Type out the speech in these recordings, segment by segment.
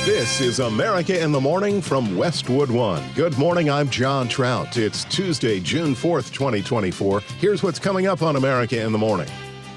This is America in the Morning from Westwood One. Good morning, I'm John Trout. It's Tuesday, June 4th, 2024. Here's what's coming up on America in the Morning.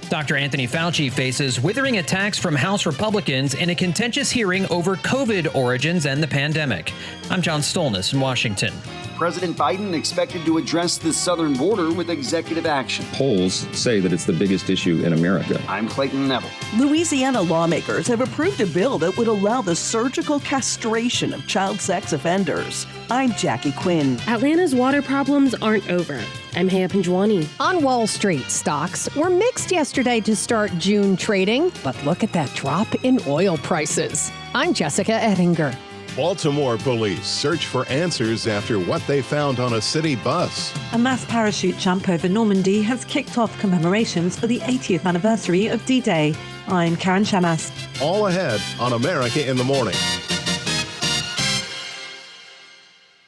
Dr. Anthony Fauci faces withering attacks from House Republicans in a contentious hearing over COVID origins and the pandemic. I'm John Stolnis in Washington. President Biden expected to address the southern border with executive action. Polls say that it's the biggest issue in America. I'm Clayton Neville. Louisiana lawmakers have approved a bill that would allow the surgical castration of child sex offenders. I'm Jackie Quinn. Atlanta's water problems aren't over. I'm Haya Panjwani. On Wall Street, stocks were mixed yesterday to start June trading, but look at that drop in oil prices. I'm Jessica Ettinger. Baltimore police search for answers after what they found on a city bus. A mass parachute jump over Normandy has kicked off commemorations for the 80th anniversary of D-Day. I'm Karen Shamas. All ahead on America in the Morning.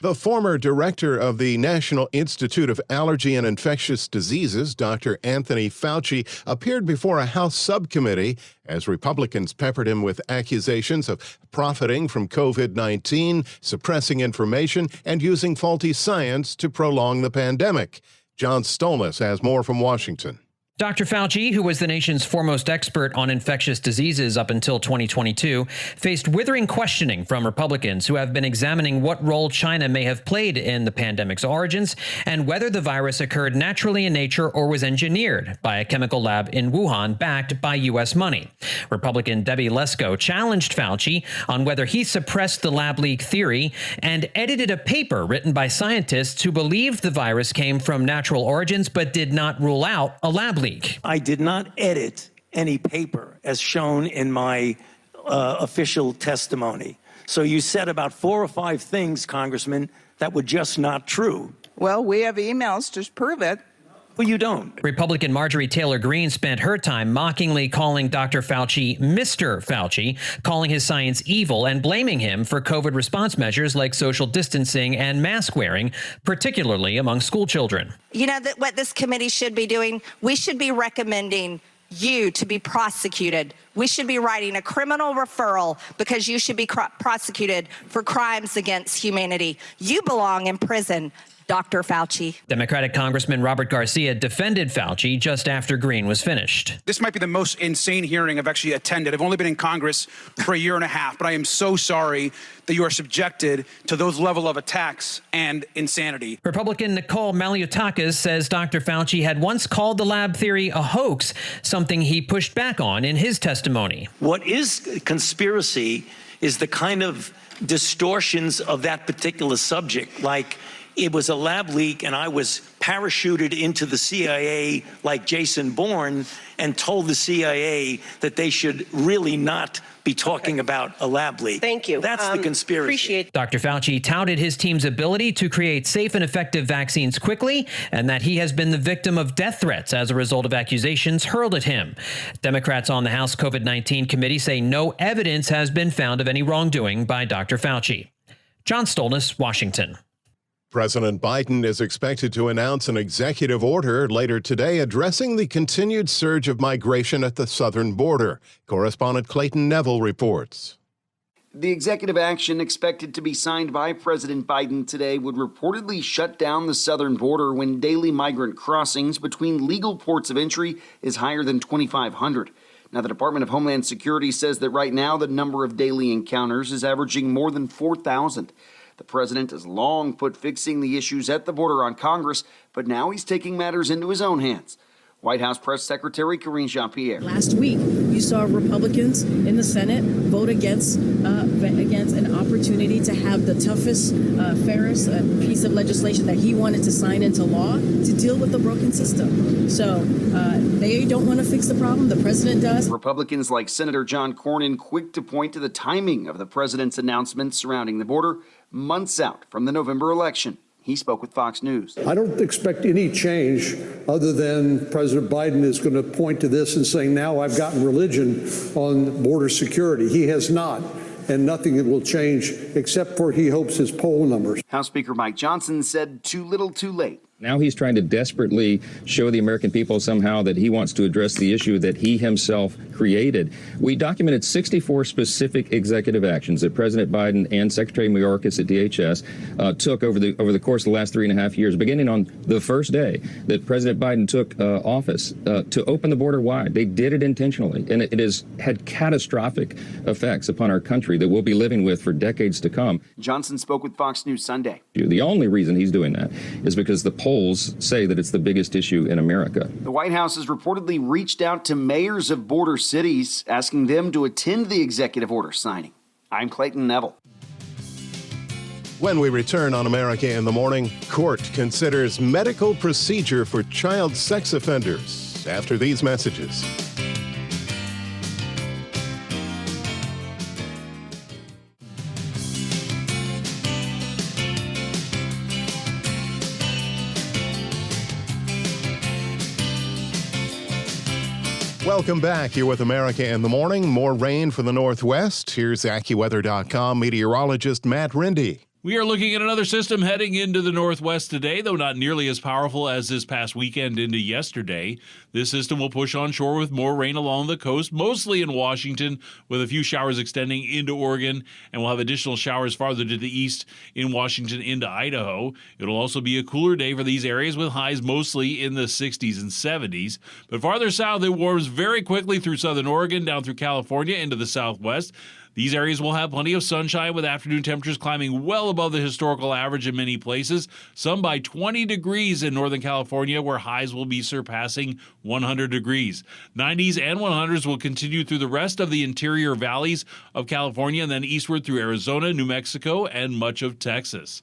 The former director of the National Institute of Allergy and Infectious Diseases, Dr. Anthony Fauci, appeared before a House subcommittee as Republicans peppered him with accusations of profiting from COVID-19, suppressing information, and using faulty science to prolong the pandemic. John Stolnis has more from Washington. Dr. Fauci, who was the nation's foremost expert on infectious diseases up until 2022, faced withering questioning from Republicans who have been examining what role China may have played in the pandemic's origins and whether the virus occurred naturally in nature or was engineered by a chemical lab in Wuhan backed by U.S. money. Republican Debbie Lesko challenged Fauci on whether he suppressed the lab leak theory and edited a paper written by scientists who believed the virus came from natural origins but did not rule out a lab leak. I did not edit any paper as shown in my official testimony. So you said about 4 or 5 things, Congressman, that were just not true. Well, we have emails to prove it. Well, you don't. Republican Marjorie Taylor Greene spent her time mockingly calling Dr. Fauci Mr. Fauci, calling his science evil and blaming him for COVID response measures like social distancing and mask wearing, particularly among school children. You know that what this committee should be doing? We should be recommending you to be prosecuted. We should be writing a criminal referral because you should be prosecuted for crimes against humanity. You belong in prison, Dr. Fauci. Democratic Congressman Robert Garcia defended Fauci just after Greene was finished. This might be the most insane hearing I've actually attended. I've only been in Congress for a year and a half, but I am so sorry that you are subjected to those level of attacks and insanity. Republican Nicole Maliotakis says Dr. Fauci had once called the lab theory a hoax, something he pushed back on in his testimony. What is conspiracy is the kind of distortions of that particular subject, like it was a lab leak and I was parachuted into the CIA like Jason Bourne and told the CIA that they should really not be talking about a lab leak. Thank you. That's the conspiracy. Appreciate. Dr. Fauci touted his team's ability to create safe and effective vaccines quickly and that he has been the victim of death threats as a result of accusations hurled at him. Democrats on the House COVID-19 committee say no evidence has been found of any wrongdoing by Dr. Fauci. John Stolnis, Washington. President Biden is expected to announce an executive order later today addressing the continued surge of migration at the southern border. Correspondent Clayton Neville reports. The executive action expected to be signed by President Biden today would reportedly shut down the southern border when daily migrant crossings between legal ports of entry is higher than 2,500. Now, the Department of Homeland Security says that right now the number of daily encounters is averaging more than 4,000. The president has long put fixing the issues at the border on Congress, but now he's taking matters into his own hands. White House Press Secretary Karine Jean-Pierre. Last week, you saw Republicans in the Senate vote against an opportunity to have the toughest, fairest piece of legislation that he wanted to sign into law to deal with the broken system. So they don't want to fix the problem. The president does. Republicans like Senator John Cornyn quick to point to the timing of the president's announcement surrounding the border months out from the November election. He spoke with Fox News. I don't expect any change other than President Biden is going to point to this and saying, now I've gotten religion on border security. He has not, and nothing will change except for he hopes his poll numbers. House Speaker Mike Johnson said too little too late. Now he's trying to desperately show the American people somehow that he wants to address the issue that he himself created. We documented 64 specific executive actions that President Biden and Secretary Mayorkas at DHS took over the course of the last 3.5 years, beginning on the first day that President Biden took office to open the border wide. They did it intentionally, and it has had catastrophic effects upon our country that we'll be living with for decades to come. Johnson spoke with Fox News Sunday. The only reason he's doing that is because the polls say that it's the biggest issue in America. The White House has reportedly reached out to mayors of border cities, asking them to attend the executive order signing. I'm Clayton Neville. When we return on America in the Morning, court considers medical procedure for child sex offenders after these messages. Welcome back. Here with America in the Morning. More rain for the Northwest. Here's AccuWeather.com meteorologist Matt Rindy. We are looking at another system heading into the Northwest today, though not nearly as powerful as this past weekend into yesterday. This system will push onshore with more rain along the coast, mostly in Washington, with a few showers extending into Oregon, and we'll have additional showers farther to the east in Washington into Idaho. It'll also be a cooler day for these areas with highs mostly in the 60s and 70s. But farther south, it warms very quickly through southern Oregon, down through California into the southwest. These areas will have plenty of sunshine with afternoon temperatures climbing well above the historical average in many places, some by 20 degrees in Northern California, where highs will be surpassing 100 degrees. 90s and 100s will continue through the rest of the interior valleys of California and then eastward through Arizona, New Mexico, and much of Texas.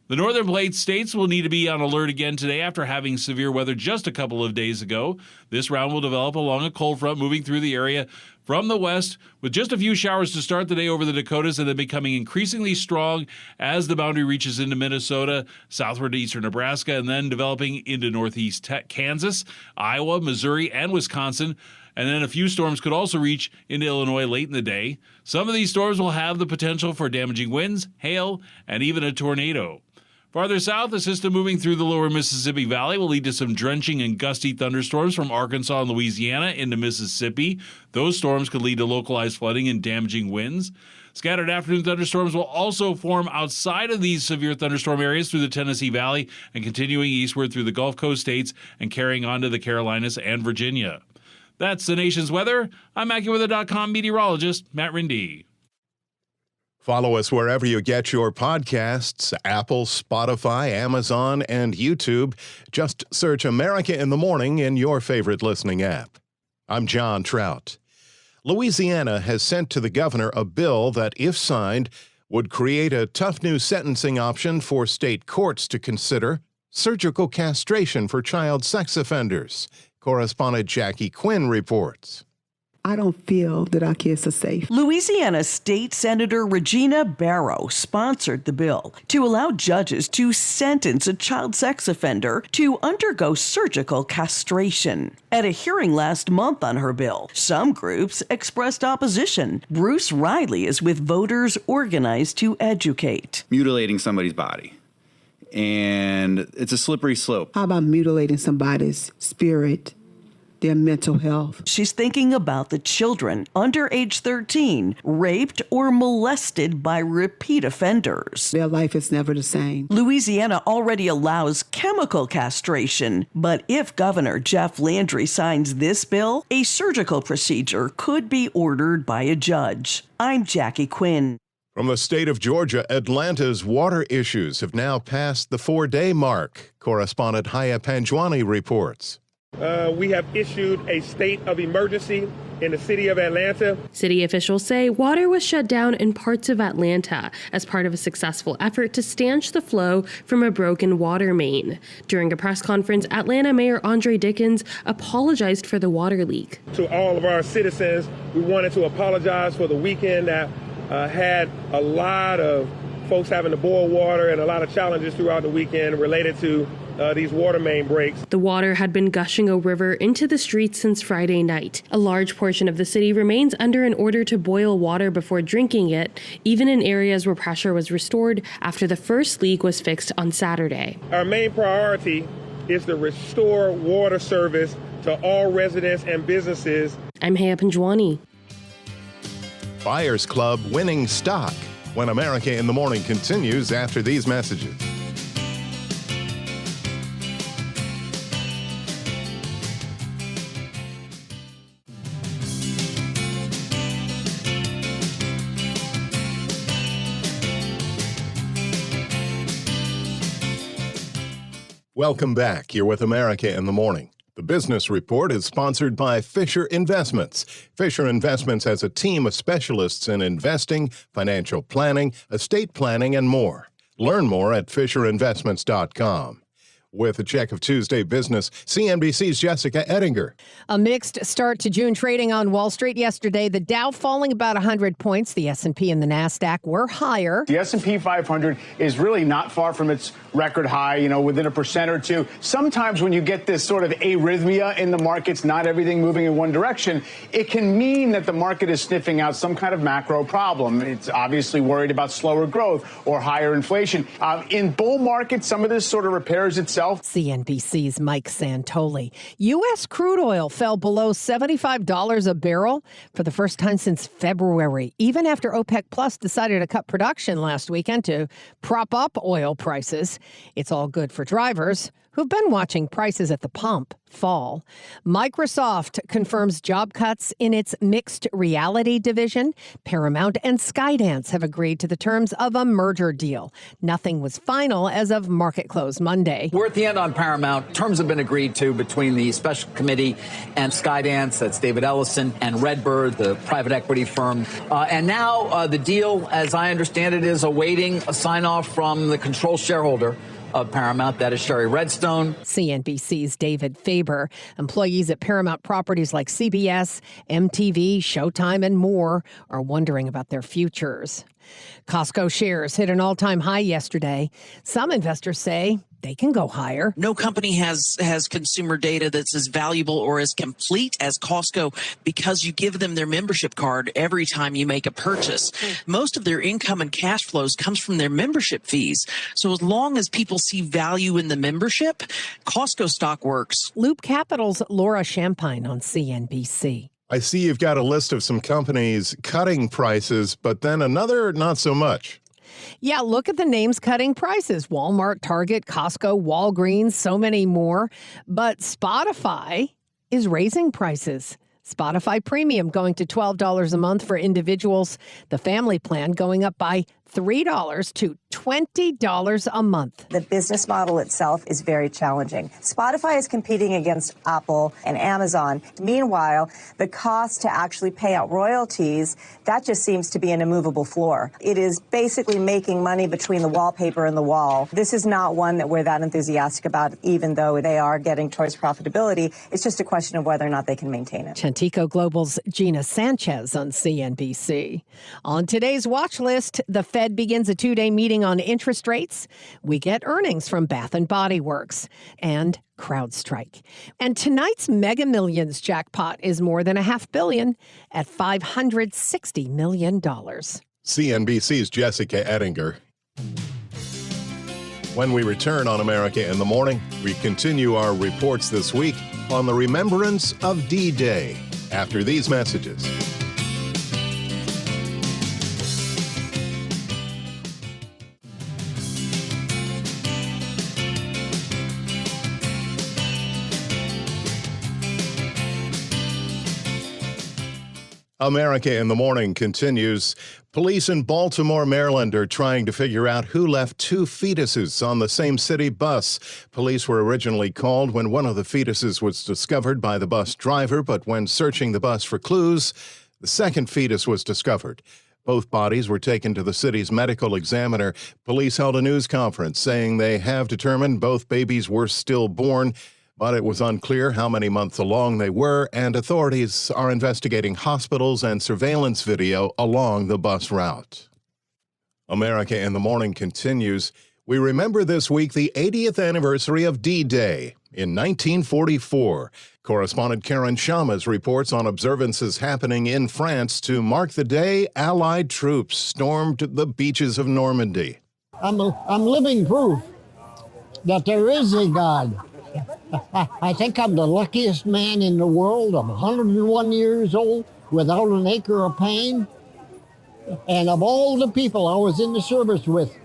The northern plate states will need to be on alert again today after having severe weather just a couple of days ago. This round will develop along a cold front moving through the area from the west, with just a few showers to start the day over the Dakotas and then becoming increasingly strong as the boundary reaches into Minnesota, southward to eastern Nebraska, and then developing into northeast Kansas, Iowa, Missouri, and Wisconsin. And then a few storms could also reach into Illinois late in the day. Some of these storms will have the potential for damaging winds, hail, and even a tornado. Farther south, a system moving through the lower Mississippi Valley will lead to some drenching and gusty thunderstorms from Arkansas and Louisiana into Mississippi. Those storms could lead to localized flooding and damaging winds. Scattered afternoon thunderstorms will also form outside of these severe thunderstorm areas through the Tennessee Valley and continuing eastward through the Gulf Coast states and carrying on to the Carolinas and Virginia. That's the nation's weather. I'm AccuWeather.com meteorologist Matt Rindy. Follow us wherever you get your podcasts, Apple, Spotify, Amazon, and YouTube. Just search America in the Morning in your favorite listening app. I'm John Trout. Louisiana has sent to the governor a bill that, if signed, would create a tough new sentencing option for state courts to consider: surgical castration for child sex offenders. Correspondent Jackie Quinn reports. I don't feel that our kids are safe. Louisiana State Senator Regina Barrow sponsored the bill to allow judges to sentence a child sex offender to undergo surgical castration. At a hearing last month on her bill, some groups expressed opposition. Bruce Riley is with Voters Organized to Educate. Mutilating somebody's body. And it's a slippery slope. How about mutilating somebody's spirit, their mental health? She's thinking about the children under age 13 raped or molested by repeat offenders. Their life is never the same. Louisiana already allows chemical castration, but if Governor Jeff Landry signs this bill, a surgical procedure could be ordered by a judge. I'm Jackie Quinn. From the state of Georgia, Atlanta's water issues have now passed the 4-day mark. Correspondent Haya Panjwani reports. We have issued a state of emergency in the city of Atlanta. City officials say water was shut down in parts of Atlanta as part of a successful effort to stanch the flow from a broken water main. During a press conference, Atlanta Mayor Andre Dickens apologized for the water leak. To all of our citizens, we wanted to apologize for the weekend that had a lot of folks having to boil water and a lot of challenges throughout the weekend related to these water main breaks. The water had been gushing a river into the streets since Friday night. A large portion of the city remains under an order to boil water before drinking it, even in areas where pressure was restored after the first leak was fixed on Saturday. Our main priority is to restore water service to all residents and businesses. I'm Hea Panjwani. Buyers Club winning stock when America in the Morning continues after these messages. Welcome back. You're with America in the Morning. The Business Report is sponsored by Fisher Investments. Fisher Investments has a team of specialists in investing, financial planning, estate planning, and more. Learn more at FisherInvestments.com. With a check of Tuesday business, CNBC's Jessica Ettinger. A mixed start to June trading on Wall Street yesterday. The Dow falling about 100 points. The S&P and the Nasdaq were higher. The S&P 500 is really not far from its record high, within 1% or 2%. Sometimes when you get this sort of arrhythmia in the markets, not everything moving in one direction, it can mean that the market is sniffing out some kind of macro problem. It's obviously worried about slower growth or higher inflation. In bull markets, some of this sort of repairs itself. CNBC's Mike Santoli. U.S. crude oil fell below $75 a barrel for the first time since February, even after OPEC Plus decided to cut production last weekend to prop up oil prices. It's all good for drivers who've been watching prices at the pump fall. Microsoft confirms job cuts in its mixed reality division. Paramount and Skydance have agreed to the terms of a merger deal. Nothing was final as of market close Monday. We're at the end on Paramount. Terms have been agreed to between the special committee and Skydance. That's David Ellison and Redbird, the private equity firm. And now the deal, as I understand it, is awaiting a sign-off from the control shareholder of Paramount. That is Sherry Redstone. CNBC's David Faber. Employees at Paramount properties like CBS, MTV, Showtime, and more are wondering about their futures. Costco shares hit an all-time high yesterday. Some investors say they can go higher. No company has consumer data that's as valuable or as complete as Costco because you give them their membership card every time you make a purchase. Most of their income and cash flows comes from their membership fees. So as long as people see value in the membership, Costco stock works. Loop Capital's Laura Champagne on CNBC. I see you've got a list of some companies cutting prices, but then another not so much. Yeah, look at the names cutting prices. Walmart, Target, Costco, Walgreens, so many more. But Spotify is raising prices. Spotify Premium going to $12 a month for individuals. The family plan going up by $3 to $20 a month. The business model itself is very challenging. Spotify is competing against Apple and Amazon. Meanwhile, the cost to actually pay out royalties, that just seems to be an immovable floor. It is basically making money between the wallpaper and the wall. This is not one that we're that enthusiastic about, even though they are getting towards profitability. It's just a question of whether or not they can maintain it. Chantico Global's Gina Sanchez on CNBC. On today's watch list, the Fed begins a two-day meeting on interest rates. We get earnings from Bath & Body Works and CrowdStrike. And tonight's Mega Millions jackpot is more than $500 million at $560 million. CNBC's Jessica Ettinger. When we return on America in the Morning, we continue our reports this week on the remembrance of D-Day after these messages. America in the Morning continues. Police in Baltimore, Maryland are trying to figure out who left two fetuses on the same city bus. Police were originally called when one of the fetuses was discovered by the bus driver, but when searching the bus for clues, the second fetus was discovered. Both bodies were taken to the city's medical examiner. Police held a news conference saying they have determined both babies were stillborn, but it was unclear how many months along they were, and authorities are investigating hospitals and surveillance video along the bus route. America in the Morning continues. We remember this week the 80th anniversary of D-Day in 1944. Correspondent Karen Shamas reports on observances happening in France to mark the day Allied troops stormed the beaches of Normandy. I'm living proof that there is a God. I think I'm the luckiest man in the world. I'm 101 years old without an acre of pain. And of all the people I was in the service with,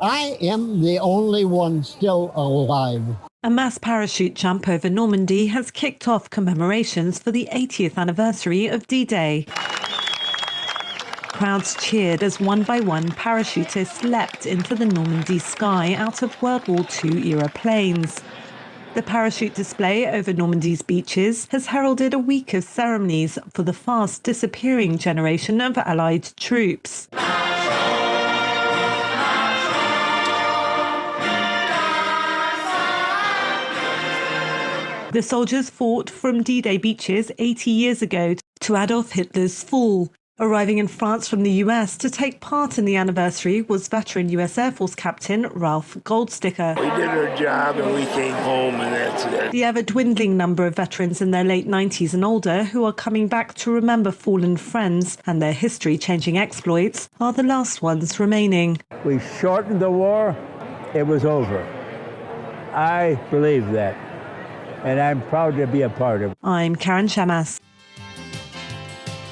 I am the only one still alive. A mass parachute jump over Normandy has kicked off commemorations for the 80th anniversary of D-Day. Crowds cheered as one by one parachutists leapt into the Normandy sky out of World War II era planes. The parachute display over Normandy's beaches has heralded a week of ceremonies for the fast disappearing generation of Allied troops. The soldiers fought from D-Day beaches 80 years ago to Adolf Hitler's fall. Arriving in France from the US to take part in the anniversary was veteran US Air Force Captain Ralph Goldsticker. We did our job and we came home, and that's it. The ever-dwindling number of veterans in their late 90s and older who are coming back to remember fallen friends and their history-changing exploits are the last ones remaining. We shortened the war. It was over. I believe that, and I'm proud to be a part of it. I'm Karen Shamas.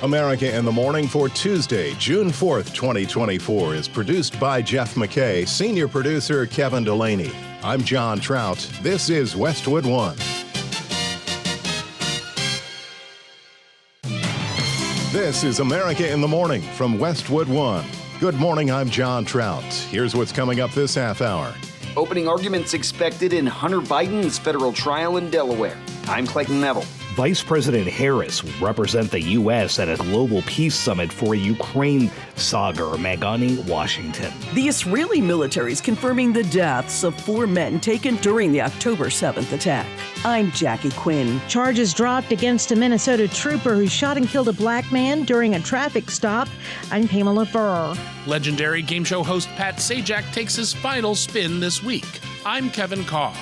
America in the Morning for Tuesday, June 4th, 2024 is produced by Jeff McKay, senior producer Kevin Delaney. I'm John Trout. This is Westwood One. This is America in the Morning from Westwood One. Good morning, I'm John Trout. Here's what's coming up this half hour. Opening arguments expected in Hunter Biden's federal trial in Delaware. I'm Clayton Neville. Vice President Harris will represent the U.S. at a global peace summit for Ukraine saga, Magani, Washington. The Israeli military is confirming the deaths of 4 men taken during the October 7th attack. I'm Jackie Quinn. Charges dropped against a Minnesota trooper who shot and killed a black man during a traffic stop. I'm Pamela Furr. Legendary game show host Pat Sajak takes his final spin this week. I'm Kevin Carr.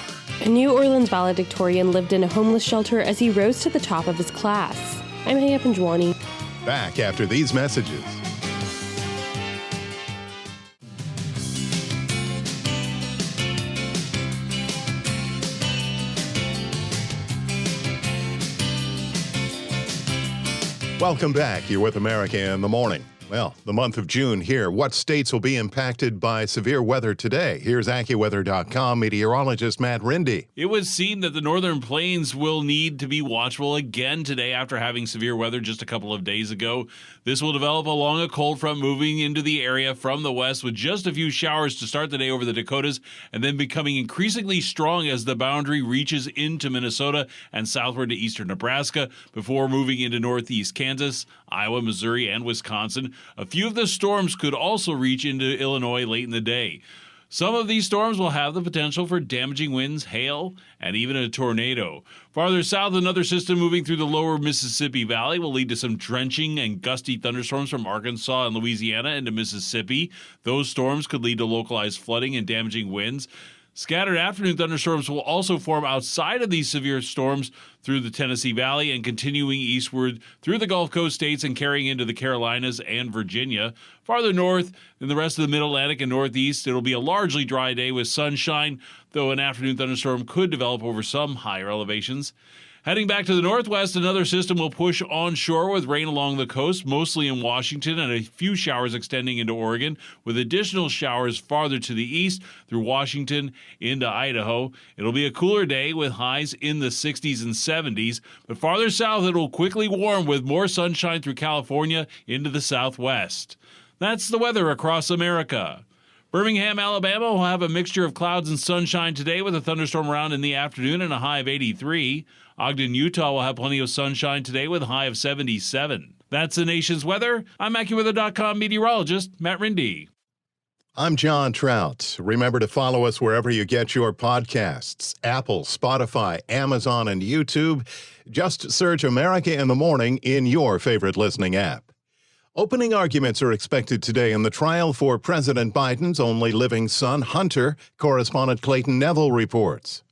A New Orleans valedictorian lived in a homeless shelter as he rose to the top of his class. I'm Haya Panjwani. Back after these messages. Welcome back. You're with America in the Morning. Well, the month of June here. What states will be impacted by severe weather today? Here's AccuWeather.com meteorologist Matt Rindy. It would seem that the northern plains will need to be watchful again today after having severe weather just a couple of days ago. This will develop along a cold front moving into the area from the west with just a few showers to start the day over the Dakotas and then becoming increasingly strong as the boundary reaches into Minnesota and southward to eastern Nebraska before moving into northeast Kansas, Iowa, Missouri, and Wisconsin. A few of the storms could also reach into Illinois late in the day. Some of these storms will have the potential for damaging winds, hail, and even a tornado. Farther south, another system moving through the lower Mississippi Valley will lead to some drenching and gusty thunderstorms from Arkansas and Louisiana into Mississippi. Those storms could lead to localized flooding and damaging winds. Scattered afternoon thunderstorms will also form outside of these severe storms through the Tennessee Valley and continuing eastward through the Gulf Coast states and carrying into the Carolinas and Virginia. Farther north, in the rest of the Mid-Atlantic and Northeast, it'll be a largely dry day with sunshine, though an afternoon thunderstorm could develop over some higher elevations. Heading back to the northwest, another system will push onshore with rain along the coast, mostly in Washington, and a few showers extending into Oregon, with additional showers farther to the east through Washington into Idaho. It'll be a cooler day with highs in the 60s and 70s, but farther south it'll quickly warm with more sunshine through California into the southwest. That's the weather across America. Birmingham, Alabama will have a mixture of clouds and sunshine today with a thunderstorm around in the afternoon and a high of 83. Ogden, Utah will have plenty of sunshine today with a high of 77. That's the nation's weather. I'm AccuWeather.com meteorologist Matt Rindy. I'm John Trout. Remember to follow us wherever you get your podcasts. Apple, Spotify, Amazon, and YouTube. Just search America in the Morning in your favorite listening app. Opening arguments are expected today in the trial for President Biden's only living son, Hunter. Correspondent Clayton Neville reports.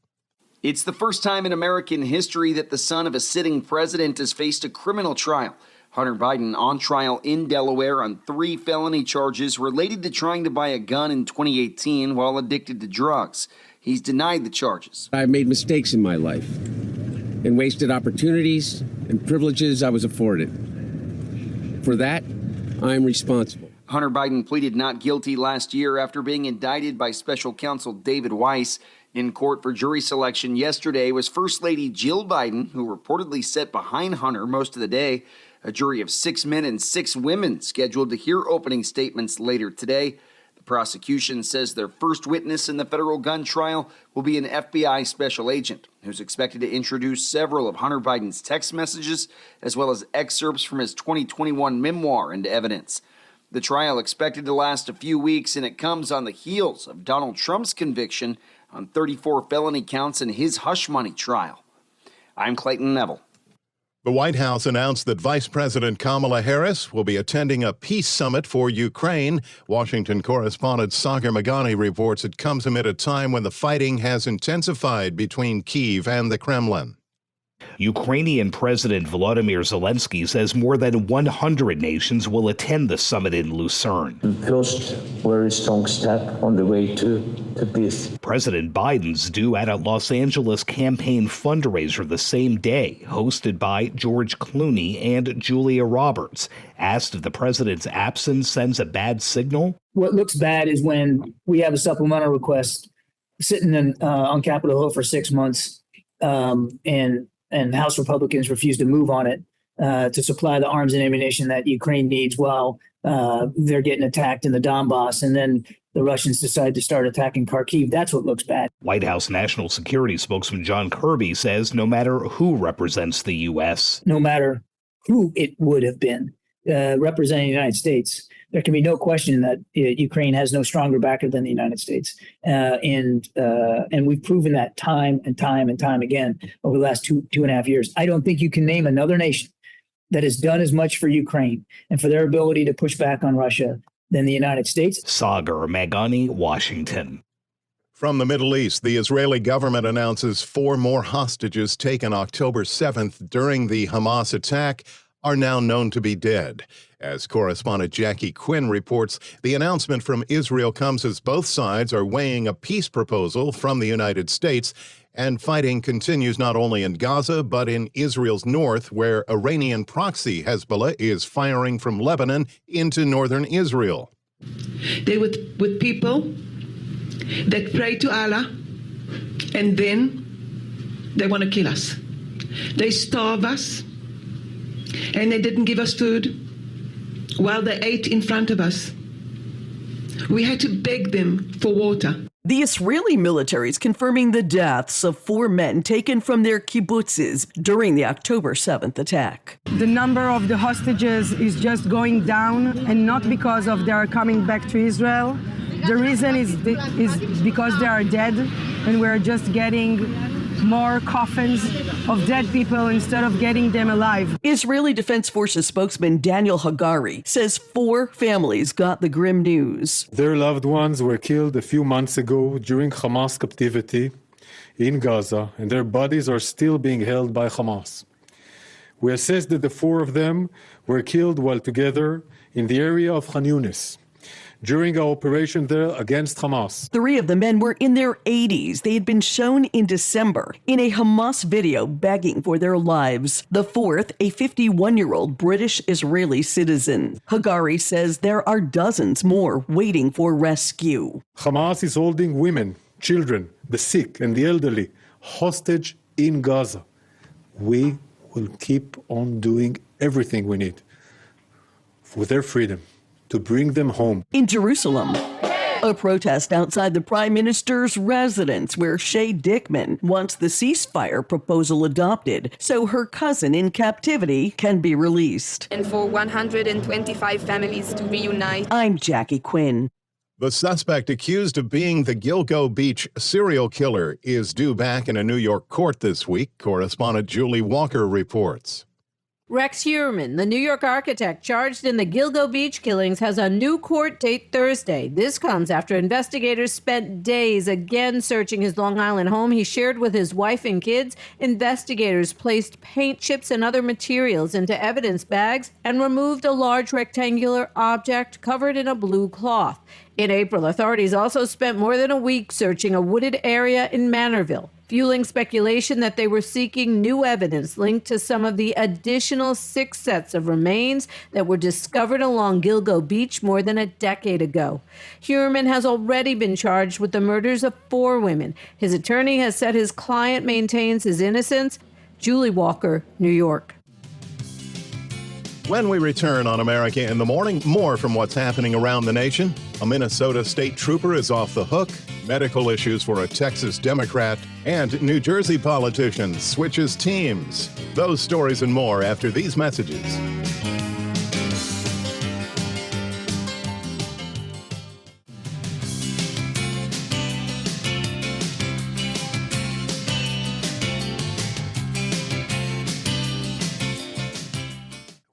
It's the first time in American history that the son of a sitting president has faced a criminal trial. Hunter Biden on trial in Delaware on 3 felony charges related to trying to buy a gun in 2018 while addicted to drugs. He's denied the charges. I've made mistakes in my life and wasted opportunities and privileges I was afforded. For that, I am responsible. Hunter Biden pleaded not guilty last year after being indicted by special counsel David Weiss. In court for jury selection yesterday was First Lady Jill Biden, who reportedly sat behind Hunter most of the day. A jury of 6 men and 6 women scheduled to hear opening statements later today. The prosecution says their first witness in the federal gun trial will be an FBI special agent who's expected to introduce several of Hunter Biden's text messages as well as excerpts from his 2021 memoir into evidence. The trial expected to last a few weeks, and it comes on the heels of Donald Trump's conviction on 34 felony counts in his hush money trial. I'm Clayton Neville. The White House announced that Vice President Kamala Harris will be attending a peace summit for Ukraine. Washington correspondent Sagar Magani reports it comes amid a time when the fighting has intensified between Kyiv and the Kremlin. Ukrainian President Volodymyr Zelensky says more than 100 nations will attend the summit in Lucerne. First, very strong step on the way to peace. President Biden's due at a Los Angeles campaign fundraiser the same day, hosted by George Clooney and Julia Roberts. Asked if the president's absence sends a bad signal. What looks bad is when we have a supplemental request sitting on Capitol Hill for 6 months, and House Republicans refuse to move on it to supply the arms and ammunition that Ukraine needs while they're getting attacked in the Donbass. And then the Russians decide to start attacking Kharkiv. That's what looks bad. White House National Security spokesman John Kirby says no matter who represents the U.S., no matter who it would have been representing the United States, there can be no question that Ukraine has no stronger backer than the United States. And we've proven that time and time and time again over the last two and a half years. I don't think you can name another nation that has done as much for Ukraine and for their ability to push back on Russia than the United States. Sagar Magani, Washington. From the Middle East, the Israeli government announces 4 more hostages taken October 7th during the Hamas attack are now known to be dead. As correspondent Jackie Quinn reports, the announcement from Israel comes as both sides are weighing a peace proposal from the United States, and fighting continues not only in Gaza, but in Israel's north, where Iranian proxy Hezbollah is firing from Lebanon into northern Israel. They were with people that pray to Allah, and then they want to kill us. They starve us, and they didn't give us food while they ate in front of us. We had to beg them for water. The Israeli military is confirming the deaths of 4 men taken from their kibbutzes during the October 7th attack. The number of the hostages is just going down, and not because of they are coming back to Israel. The reason is because they are dead, and we're just getting more coffins of dead people instead of getting them alive. Israeli Defense Forces spokesman Daniel Hagari says 4 families got the grim news. Their loved ones were killed a few months ago during Hamas captivity in Gaza, and their bodies are still being held by Hamas. We assess that the 4 of them were killed while together in the area of Khan Yunis during our operation there against Hamas. 3 of the men were in their 80s. They had been shown in December in a Hamas video begging for their lives. The 4th, a 51-year-old British-Israeli citizen. Hagari says there are dozens more waiting for rescue. Hamas is holding women, children, the sick, and the elderly hostage in Gaza. We will keep on doing everything we need for their freedom, to bring them home. In Jerusalem, a protest outside the Prime Minister's residence where Shay Dickman wants the ceasefire proposal adopted so her cousin in captivity can be released. And for 125 families to reunite. I'm Jackie Quinn. The suspect accused of being the Gilgo Beach serial killer is due back in a New York court this week. Correspondent Julie Walker reports. Rex Heuermann, the New York architect charged in the Gilgo Beach killings, has a new court date Thursday. This comes after investigators spent days again searching his Long Island home he shared with his wife and kids. Investigators placed paint chips and other materials into evidence bags and removed a large rectangular object covered in a blue cloth. In April, authorities also spent more than a week searching a wooded area in Manorville, fueling speculation that they were seeking new evidence linked to some of the additional 6 sets of remains that were discovered along Gilgo Beach more than a decade ago. Heuermann has already been charged with the murders of 4 women. His attorney has said his client maintains his innocence. Julie Walker, New York. When we return on America in the Morning, more from what's happening around the nation. A Minnesota state trooper is off the hook, medical issues for a Texas Democrat, and New Jersey politician switches teams. Those stories and more after these messages.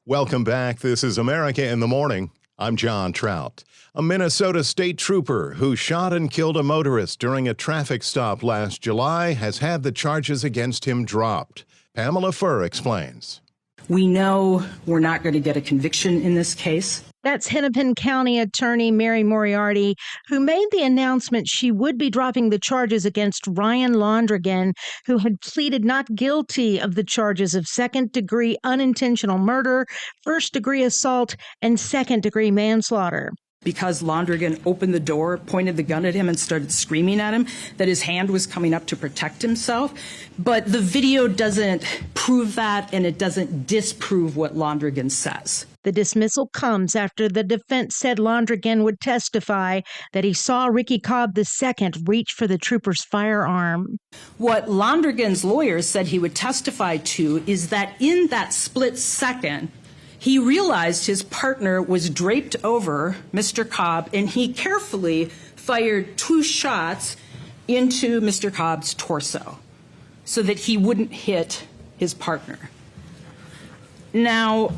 Welcome back. This is America in the Morning. I'm John Trout. A Minnesota state trooper who shot and killed a motorist during a traffic stop last July has had the charges against him dropped. Pamela Furr explains. We know we're not going to get a conviction in this case. That's Hennepin County Attorney Mary Moriarty, who made the announcement she would be dropping the charges against Ryan Londrigan, who had pleaded not guilty of the charges of second-degree unintentional murder, first-degree assault, and second-degree manslaughter. Because Londrigan opened the door, pointed the gun at him, and started screaming at him, that his hand was coming up to protect himself. But the video doesn't prove that, and it doesn't disprove what Londrigan says. The dismissal comes after the defense said Londrigan would testify that he saw Ricky Cobb II reach for the trooper's firearm. What Londrigan's lawyer said he would testify to is that in that split second, he realized his partner was draped over Mr. Cobb, and he carefully fired 2 shots into Mr. Cobb's torso so that he wouldn't hit his partner. Now,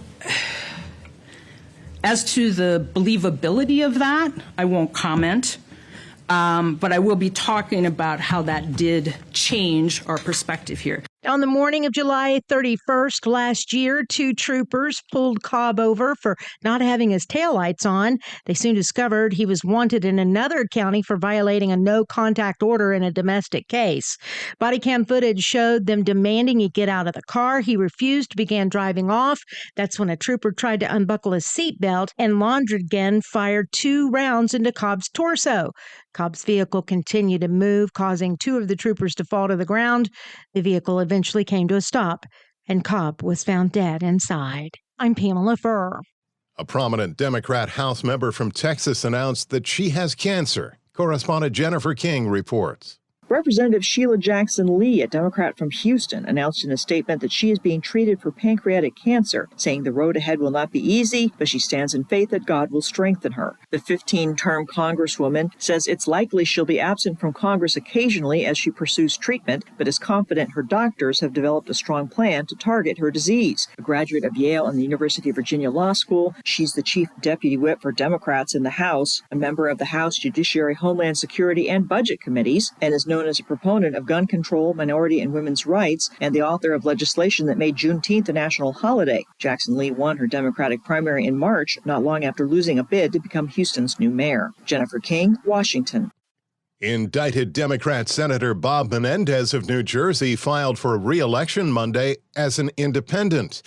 as to the believability of that, I won't comment, but I will be talking about how that did change our perspective here. On the morning of July 31st last year, 2 troopers pulled Cobb over for not having his taillights on. They soon discovered he was wanted in another county for violating a no-contact order in a domestic case. Body cam footage showed them demanding he get out of the car. He refused, began driving off. That's when a trooper tried to unbuckle his seatbelt, and Londrigan fired 2 rounds into Cobb's torso. Cobb's vehicle continued to move, causing 2 of the troopers to fall to the ground. The vehicle eventually came to a stop, and Cobb was found dead inside. I'm Pamela Furr. A prominent Democrat House member from Texas announced that she has cancer. Correspondent Jennifer King reports. Representative Sheila Jackson Lee, a Democrat from Houston, announced in a statement that she is being treated for pancreatic cancer, saying the road ahead will not be easy, but she stands in faith that God will strengthen her. The 15-term Congresswoman says it's likely she'll be absent from Congress occasionally as she pursues treatment, but is confident her doctors have developed a strong plan to target her disease. A graduate of Yale and the University of Virginia Law School, she's the chief deputy whip for Democrats in the House, a member of the House Judiciary, Homeland Security, and Budget Committees, and is known as a proponent of gun control, minority and women's rights, and the author of legislation that made Juneteenth a national holiday. Jackson Lee won her Democratic primary in March, not long after losing a bid to become Houston's new mayor. Jennifer King, Washington. Indicted Democrat Senator Bob Menendez of New Jersey filed for re-election Monday as an independent.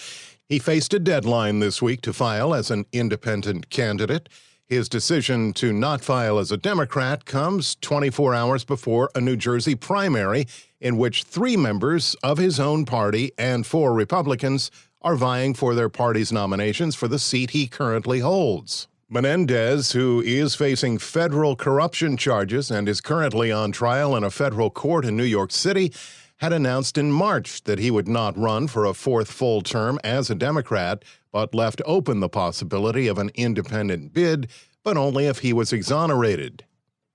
He faced a deadline this week to file as an independent candidate. His decision to not file as a Democrat comes 24 hours before a New Jersey primary in which 3 members of his own party and 4 Republicans are vying for their party's nominations for the seat he currently holds. Menendez, who is facing federal corruption charges and is currently on trial in a federal court in New York City, had announced in March that he would not run for a 4th full term as a Democrat, but left open the possibility of an independent bid, but only if he was exonerated.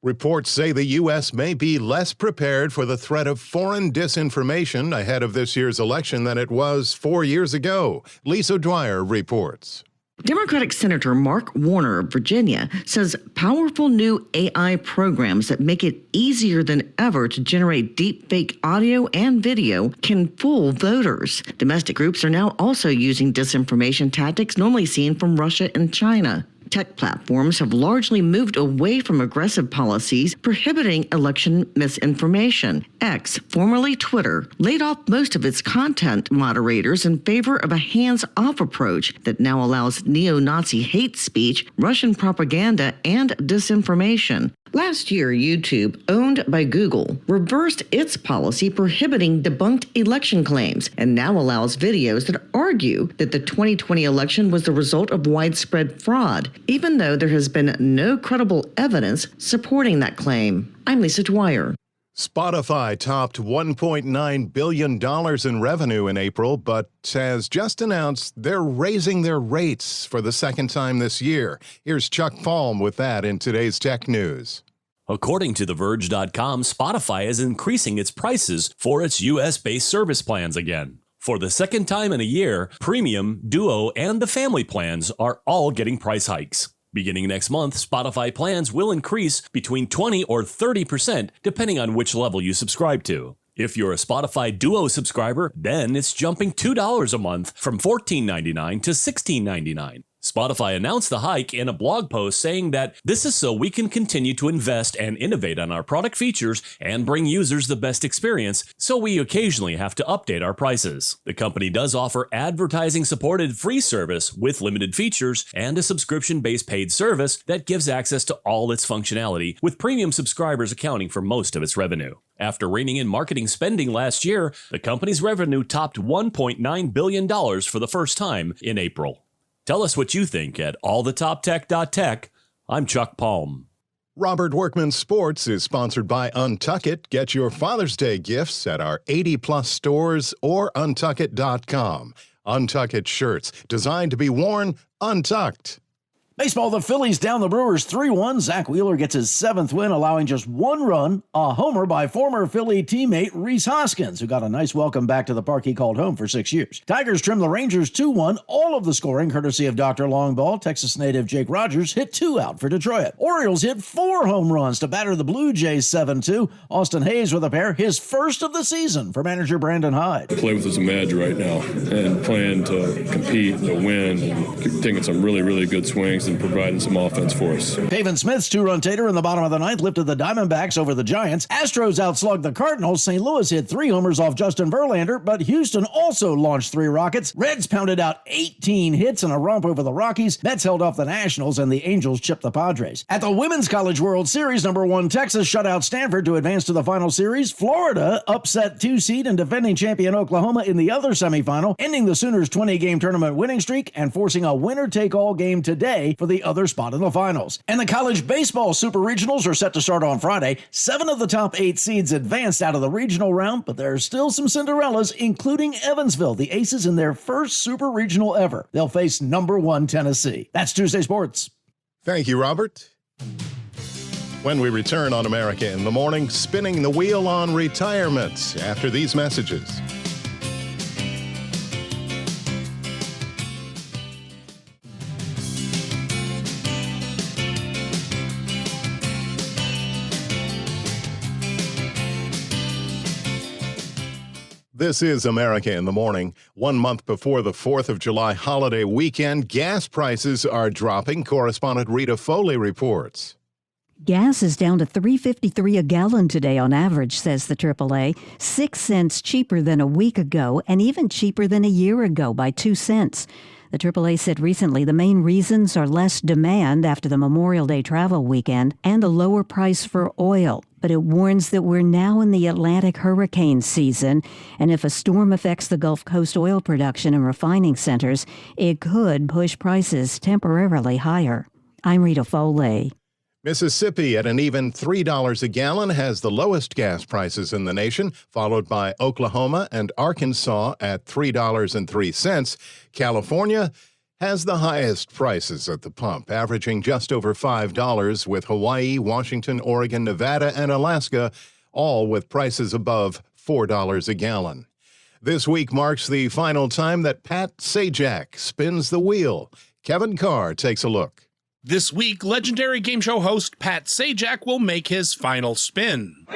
Reports say the U.S. may be less prepared for the threat of foreign disinformation ahead of this year's election than it was 4 years ago. Lisa Dwyer reports. Democratic Senator Mark Warner of Virginia says powerful new AI programs that make it easier than ever to generate deepfake audio and video can fool voters. Domestic groups are now also using disinformation tactics normally seen from Russia and China. Tech platforms have largely moved away from aggressive policies prohibiting election misinformation. X, formerly Twitter, laid off most of its content moderators in favor of a hands-off approach that now allows neo-Nazi hate speech, Russian propaganda, and disinformation. Last year, YouTube, owned by Google, reversed its policy prohibiting debunked election claims and now allows videos that argue that the 2020 election was the result of widespread fraud, even though there has been no credible evidence supporting that claim. I'm Lisa Dwyer. Spotify topped $1.9 billion in revenue in April, but has just announced they're raising their rates for the second time this year. Here's Chuck Palm with that in today's Tech News. According to TheVerge.com, Spotify is increasing its prices for its U.S.-based service plans again. For the second time in a year, Premium, Duo, and the Family plans are all getting price hikes. Beginning next month, Spotify plans will increase between 20 or 30% depending on which level you subscribe to. If you're a Spotify Duo subscriber, then it's jumping $2 a month from $14.99 to $16.99. Spotify announced the hike in a blog post saying that this is so we can continue to invest and innovate on our product features and bring users the best experience, so we occasionally have to update our prices. The company does offer advertising-supported free service with limited features and a subscription-based paid service that gives access to all its functionality, with premium subscribers accounting for most of its revenue. After reining in marketing spending last year, the company's revenue topped $1.9 billion for the first time in April. Tell us what you think at allthetoptech.tech. I'm Chuck Palm. Robert Workman Sports is sponsored by Untuck It. Get your Father's Day gifts at our 80-plus stores or untuckit.com. Untuck It shirts, designed to be worn untucked. Baseball, the Phillies down the Brewers 3-1. Zach Wheeler gets his 7th win, allowing just one run, a homer by former Philly teammate Rhys Hoskins, who got a nice welcome back to the park he called home for 6 years. Tigers trim the Rangers 2-1, all of the scoring courtesy of Dr. Longball. Texas native Jake Rogers hit 2 out for Detroit. Orioles hit 4 home runs to batter the Blue Jays 7-2. Austin Hayes with a pair, his first of the season for manager Brandon Hyde. Play with some edge right now and playing to compete, to win, and taking some really, really good swings and providing some offense for us. Pavin Smith's 2-run tater in the bottom of the ninth lifted the Diamondbacks over the Giants. Astros outslugged the Cardinals. St. Louis hit 3 homers off Justin Verlander, but Houston also launched 3 rockets. Reds pounded out 18 hits in a romp over the Rockies. Mets held off the Nationals, and the Angels chipped the Padres. At the Women's College World Series, number 1 Texas shut out Stanford to advance to the final series. Florida upset 2-seed and defending champion Oklahoma in the other semifinal, ending the Sooners' 20-game tournament winning streak and forcing a winner-take-all game today for the other spot in the finals. And the college baseball super regionals are set to start on Friday. 7 of the top 8 seeds advanced out of the regional round, but there are still some Cinderellas, including Evansville, the Aces in their first super regional ever. They'll face number 1 Tennessee. That's Tuesday Sports. Thank you, Robert. When we return on America in the Morning, spinning the wheel on retirement after these messages. This is America in the Morning. 1 month before the 4th of July holiday weekend, gas prices are dropping. Correspondent Rita Foley reports. Gas is down to $3.53 a gallon today on average, says the AAA, 6 cents cheaper than a week ago and even cheaper than a year ago by 2 cents. The AAA said recently the main reasons are less demand after the Memorial Day travel weekend and a lower price for oil. But it warns that we're now in the Atlantic hurricane season, and if a storm affects the Gulf Coast oil production and refining centers, it could push prices temporarily higher. I'm Rita Foley. Mississippi, at an even $3 a gallon, has the lowest gas prices in the nation, followed by Oklahoma and Arkansas at $3.03. California has the highest prices at the pump, averaging just over $5, with Hawaii, Washington, Oregon, Nevada, and Alaska all with prices above $4 a gallon. This week marks the final time that Pat Sajak spins the wheel. Kevin Carr takes a look. This week, legendary game show host Pat Sajak will make his final spin.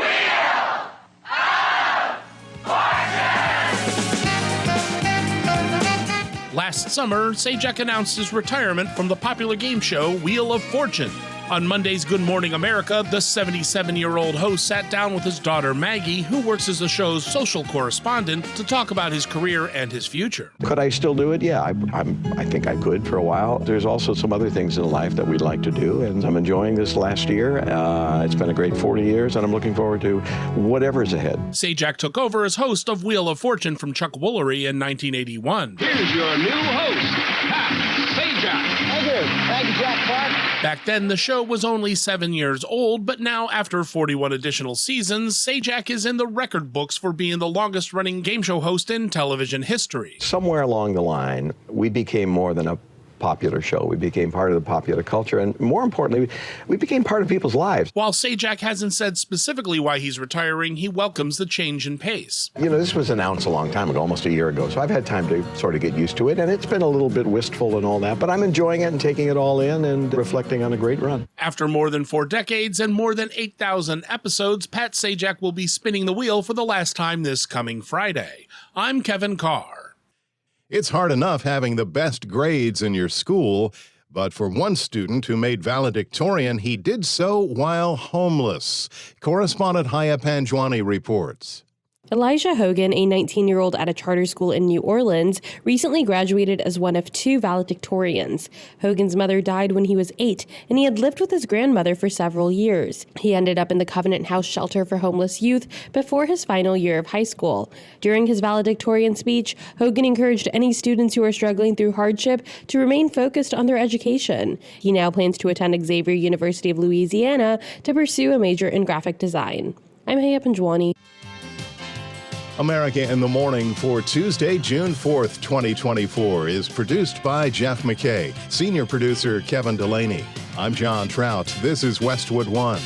Last summer, Sajak announced his retirement from the popular game show Wheel of Fortune. On Monday's Good Morning America, the 77-year-old host sat down with his daughter Maggie, who works as the show's social correspondent, to talk about his career and his future. Could I still do it? Yeah, I think I could for a while. There's also some other things in life that we'd like to do, and I'm enjoying this last year. It's been a great 40 years, and I'm looking forward to whatever's ahead. Sajak took over as host of Wheel of Fortune from Chuck Woolery in 1981. Here's your new host, Pat Sajak. Thank you. Thank you, Jack Clark. Back then, the show was only 7 years old, but now, after 41 additional seasons, Sajak is in the record books for being the longest-running game show host in television history. Somewhere along the line, we became more than a popular show. We became part of the popular culture, and more importantly, we became part of people's lives. While Sajak hasn't said specifically why he's retiring, he welcomes the change in pace. You know, this was announced a long time ago, almost a year ago, so I've had time to sort of get used to it, and it's been a little bit wistful and all that, but I'm enjoying it and taking it all in and reflecting on a great run. After more than 4 decades and more than 8,000 episodes, Pat Sajak will be spinning the wheel for the last time this coming Friday. I'm Kevin Carr. It's hard enough having the best grades in your school, but for one student who made valedictorian, he did so while homeless. Correspondent Haya Panjwani reports. Elijah Hogan, a 19-year-old at a charter school in New Orleans, recently graduated as one of 2 valedictorians. Hogan's mother died when he was 8, and he had lived with his grandmother for several years. He ended up in the Covenant House shelter for homeless youth before his final year of high school. During his valedictorian speech, Hogan encouraged any students who are struggling through hardship to remain focused on their education. He now plans to attend Xavier University of Louisiana to pursue a major in graphic design. I'm Haya Panjwani. America in the Morning for Tuesday, June 4th, 2024 is produced by Jeff McKay, senior producer Kevin Delaney. I'm John Trout. This is Westwood One.